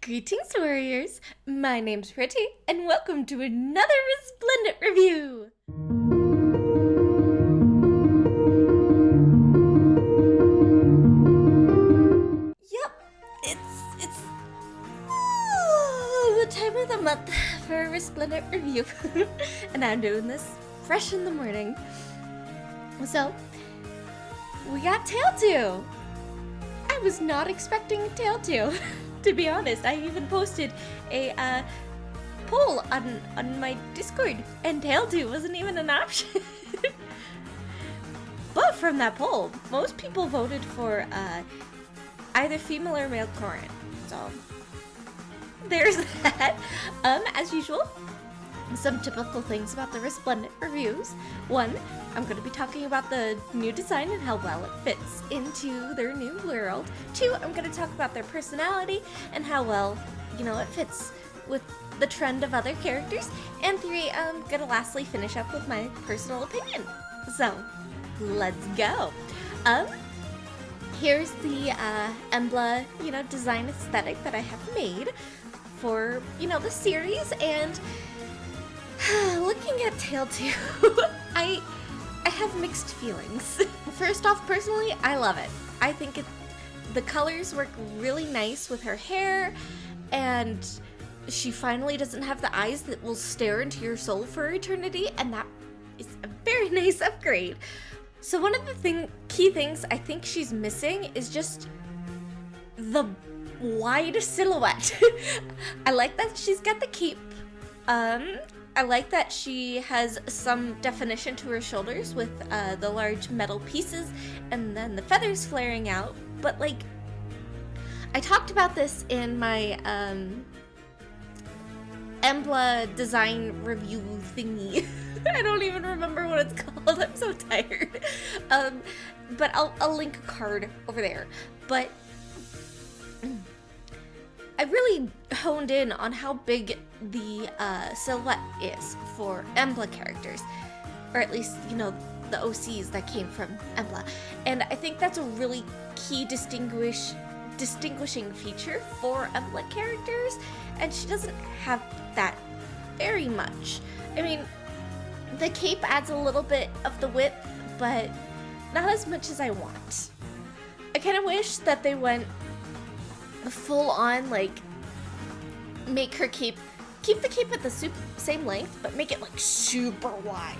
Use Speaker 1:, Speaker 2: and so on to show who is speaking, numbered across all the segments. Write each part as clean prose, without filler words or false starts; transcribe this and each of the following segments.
Speaker 1: Greetings, warriors! My name's Pretty, and welcome to another Resplendent review! Yep, it's the time of the month for a Resplendent review, and I'm doing this fresh in the morning. So, we got Tailtiu! I was not expecting Tailtiu. To be honest, I even posted a poll on my Discord, and Tailtiu wasn't even an option. But from that poll, most people voted for either female or male current. So there's that. As usual, some typical things about the Resplendent reviews. One, I'm going to be talking about the new design and how well it fits into their new world. Two, I'm going to talk about their personality and how well, it fits with the trend of other characters. And three, I'm going to lastly finish up with my personal opinion. So, let's go. Here's the Emblem, design aesthetic that I have made for, the series. And looking at Tailtiu, I have mixed feelings. First off, personally, I love it. I think the colors work really nice with her hair, and she finally doesn't have the eyes that will stare into your soul for eternity, and that is a very nice upgrade. So one of the key things I think she's missing is just the wide silhouette. I like that she's got the cape. I like that she has some definition to her shoulders with the large metal pieces and then the feathers flaring out. But I talked about this in my Emblem design review thingy. I don't even remember what it's called. I'm so tired. But I'll link a card over there. But I really honed in on how big the silhouette is for Emblem characters, or at least, the OCs that came from Emblem. And I think that's a really key distinguishing feature for Emblem characters, and she doesn't have that very much. I mean, the cape adds a little bit of the width, but not as much as I want. I kind of wish that they went full on, make her keep the cape at the same length, but make it super wide,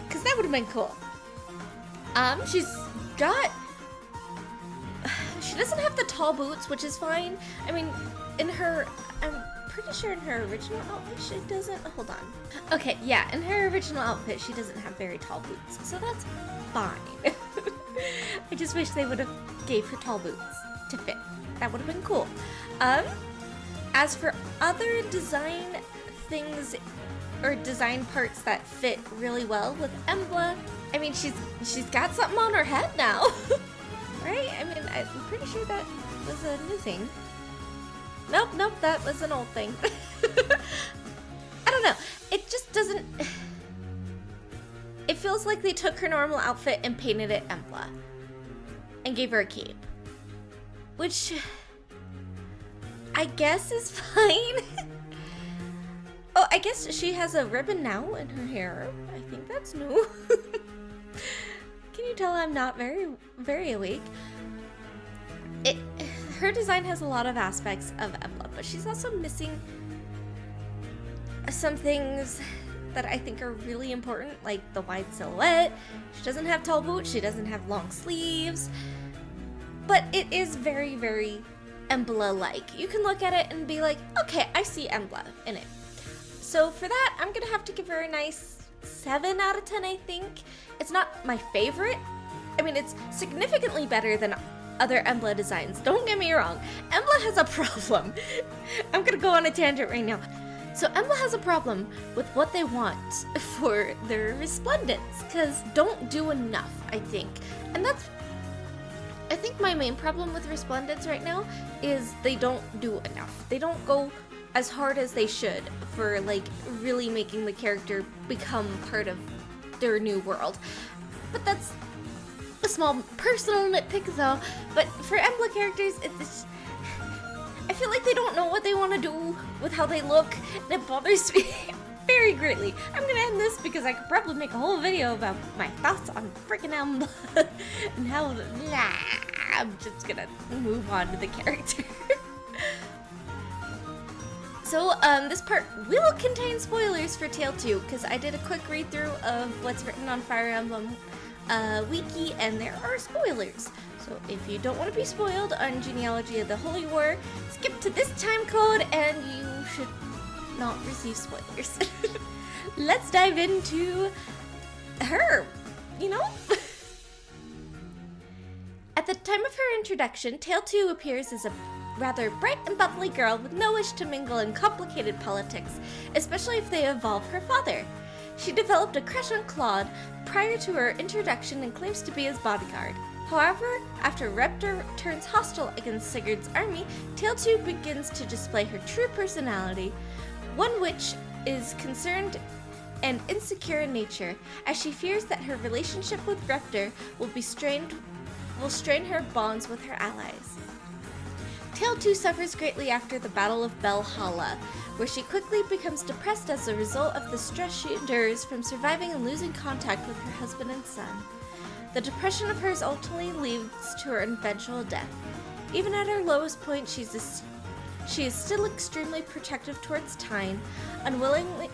Speaker 1: because that would have been cool. She doesn't have the tall boots, which is fine. I mean, I'm pretty sure in her original outfit she doesn't. Hold on. Okay, yeah, in her original outfit she doesn't have very tall boots, so that's fine. I just wish they would have gave her tall boots to fit. That would have been cool. As for other design things or design parts that fit really well with Emblem, I mean, she's got something on her head now, right? I mean, I'm pretty sure that was a new thing. Nope, that was an old thing. I don't know. It just doesn't. It feels like they took her normal outfit and painted it Emblem and gave her a cape, which I guess is fine. Oh, I guess she has a ribbon now in her hair. I think that's new. Can you tell I'm not very, very awake? Her design has a lot of aspects of Emblem, but she's also missing some things that I think are really important, like the wide silhouette. She doesn't have tall boots. She doesn't have long sleeves. But it is very, very Emblem-like. You can look at it and be like, okay, I see Emblem in it. So for that, I'm gonna have to give her a nice 7 out of 10, I think. It's not my favorite. I mean, it's significantly better than other Emblem designs. Don't get me wrong. Emblem has a problem. I'm gonna go on a tangent right now. So Emblem has a problem with what they want for their Resplendents, because don't do enough, I think. And I think my main problem with Resplendents right now is they don't do enough. They don't go as hard as they should for really making the character become part of their new world. But that's a small personal nitpick though. But for Emblem characters, I feel like they don't know what they want to do with how they look, and it bothers me very greatly. I'm gonna end this because I could probably make a whole video about my thoughts on freaking Emblem and how, I'm just gonna move on to the character. So, this part will contain spoilers for Tailtiu, because I did a quick read-through of what's written on Fire Emblem Wiki, and there are spoilers. So if you don't want to be spoiled on Genealogy of the Holy War, skip to this time code and you should not receive spoilers. Let's dive into her, you know? At the time of her introduction, Tailtiu appears as a rather bright and bubbly girl with no wish to mingle in complicated politics, especially if they involve her father. She developed a crush on Claude prior to her introduction and claims to be his bodyguard. However, after Reptar turns hostile against Sigurd's army, Tailtiu begins to display her true personality, one which is concerned and insecure in nature, as she fears that her relationship with Reptar will strain her bonds with her allies. Tailtiu suffers greatly after the Battle of Belhalla, where she quickly becomes depressed as a result of the stress she endures from surviving and losing contact with her husband and son. The depression of hers ultimately leads to her eventual death. Even at her lowest point, she is still extremely protective towards Tyne, willingly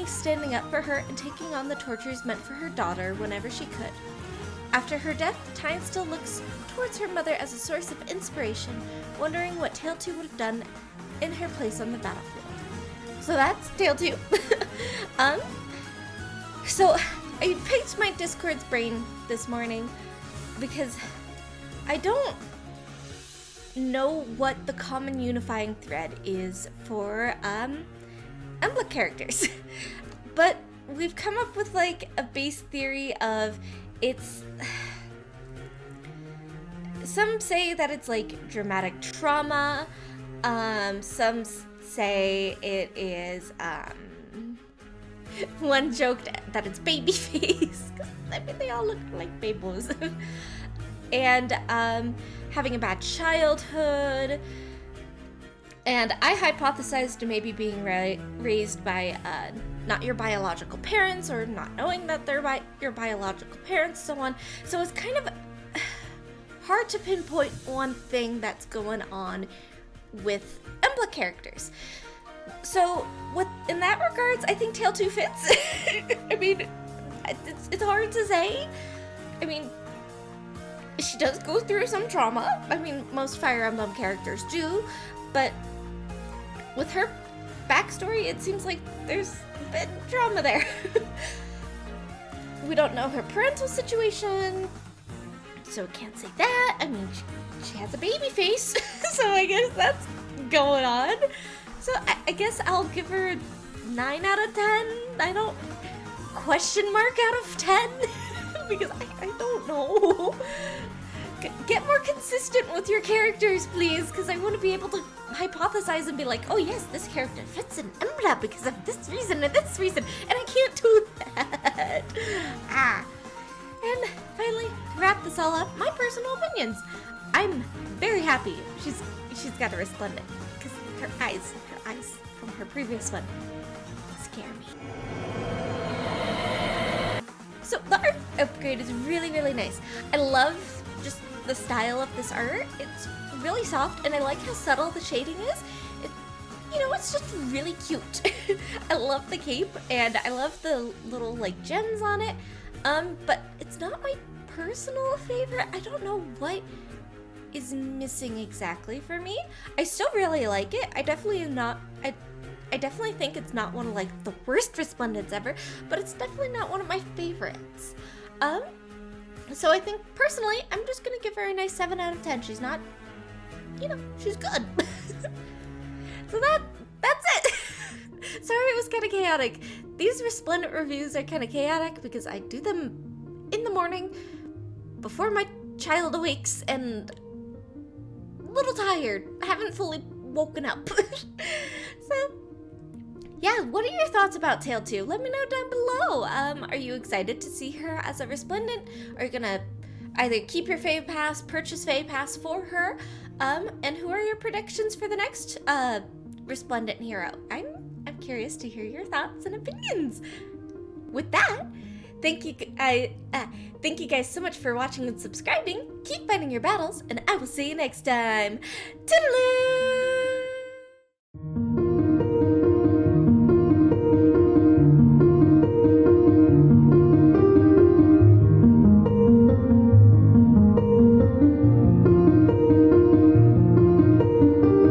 Speaker 1: standing up for her and taking on the tortures meant for her daughter whenever she could. After her death, Tyne still looks towards her mother as a source of inspiration, wondering what Tailtiu would have done in her place on the battlefield. So that's Tailtiu. So I picked my Discord's brain this morning because I don't know what the common unifying thread is for Emblem characters. But we've come up with like a base theory of some say that it's like dramatic trauma, some say it is, one joked that it's baby face, because I mean they all look like babos, and having a bad childhood, and I hypothesized maybe being raised by not your biological parents, or not knowing that they're your biological parents, so on. So it's kind of hard to pinpoint one thing that's going on with Emblem characters. So, in that regards, I think Tailtiu fits. I mean, it's hard to say. I mean, she does go through some trauma. I mean, most Fire Emblem characters do, but with her backstory, it seems like there's a bit of trauma there. We don't know her parental situation, so can't say that. I mean, she has a baby face, so I guess that's going on. So I guess I'll give her 9 out of 10. I don't question mark out of 10 because I don't know. Get more consistent with your characters, please, because I want to be able to hypothesize and be like, oh yes, this character fits in Emblem because of this reason and this reason, and I can't do that. And finally, to wrap this all up, my personal opinions. I'm very happy she's got a Resplendent, because her eyes from her previous one scare me. So the art upgrade is really, really nice. I love just the style of this art. It's really soft, and I like how subtle the shading is. It's just really cute. I love the cape, and I love the little like gems on it. But it's not my personal favorite. I don't know what is missing exactly for me. I still really like it. I definitely think it's not one of like the worst Resplendents ever, but it's definitely not one of my favorites. So I think personally, I'm just gonna give her a nice 7 out of 10. She's not, she's good. So that's it. Sorry it was kind of chaotic. These Resplendent reviews are kind of chaotic because I do them in the morning before my child awakes and a little tired. I haven't fully woken up. So, yeah, what are your thoughts about Tailtiu? Let me know down below. Are you excited to see her as a Resplendent? Are either keep your fave pass, purchase fave pass for her, and who are your predictions for the next Resplendent hero? I'm curious to hear your thoughts and opinions. With that, thank you guys so much for watching and subscribing. Keep fighting your battles, and I will see you next time. Toodaloo!